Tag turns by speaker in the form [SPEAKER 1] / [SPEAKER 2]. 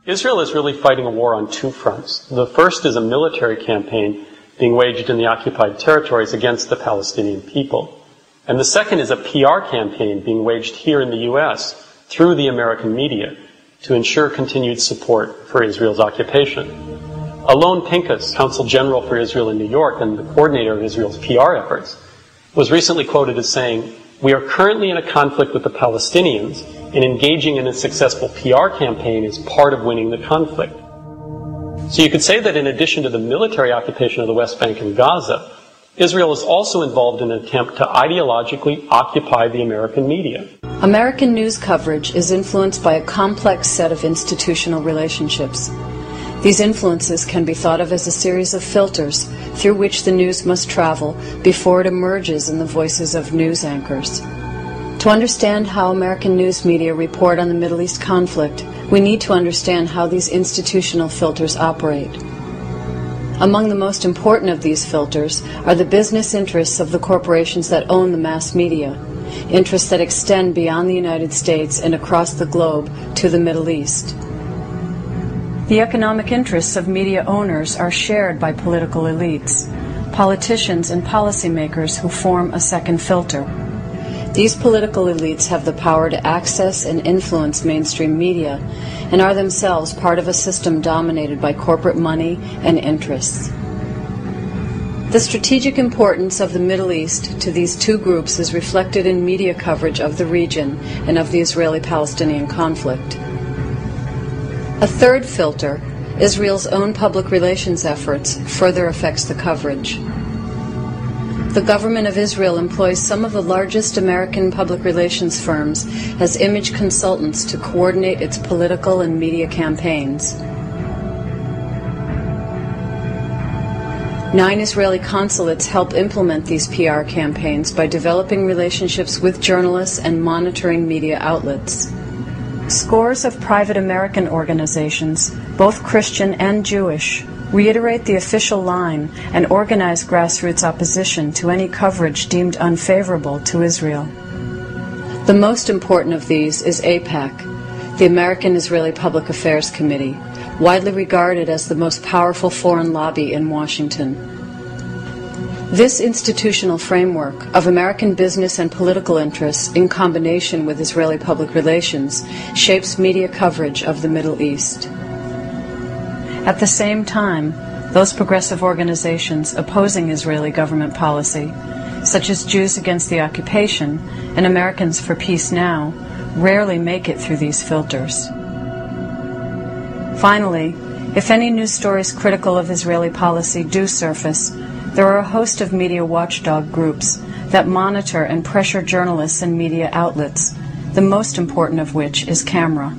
[SPEAKER 1] Israel is really fighting a war on two fronts. The first is a military campaign being waged in the occupied territories against the Palestinian people. And the second is a PR campaign being waged here in the U.S. through the American media to ensure continued support for Israel's occupation. Alon Pincus, Consul General for Israel in New York and the coordinator of Israel's PR efforts, was recently quoted as saying, "We are currently in a conflict with the Palestinians, and engaging in a successful PR campaign is part of winning the conflict." So you could say that in addition to the military occupation of the West Bank and Gaza, Israel is also involved in an attempt to ideologically occupy the American media.
[SPEAKER 2] American news coverage is influenced by a complex set of institutional relationships. These influences can be thought of as a series of filters through which the news must travel before it emerges in the voices of news anchors. To understand how American news media report on the Middle East conflict, we need to understand how these institutional filters operate. Among the most important of these filters are the business interests of the corporations that own the mass media, interests that extend beyond the United States and across the globe to the Middle East. The economic interests of media owners are shared by political elites, politicians and policymakers who form a second filter. These political elites have the power to access and influence mainstream media and are themselves part of a system dominated by corporate money and interests. The strategic importance of the Middle East to these two groups is reflected in media coverage of the region and of the Israeli-Palestinian conflict. A third filter, Israel's own public relations efforts, further affects the coverage. The government of Israel employs some of the largest American public relations firms as image consultants to coordinate its political and media campaigns. 9 Israeli consulates help implement these PR campaigns by developing relationships with journalists and monitoring media outlets. Scores of private American organizations, both Christian and Jewish, reiterate the official line and organize grassroots opposition to any coverage deemed unfavorable to Israel. The most important of these is AIPAC, the American Israeli Public Affairs Committee, widely regarded as the most powerful foreign lobby in Washington. This institutional framework of American business and political interests in combination with Israeli public relations shapes media coverage of the Middle East. At the same time, those progressive organizations opposing Israeli government policy, such as Jews Against the Occupation and Americans for Peace Now, rarely make it through these filters. Finally, if any news stories critical of Israeli policy do surface, there are a host of media watchdog groups that monitor and pressure journalists and media outlets, the most important of which is CAMERA.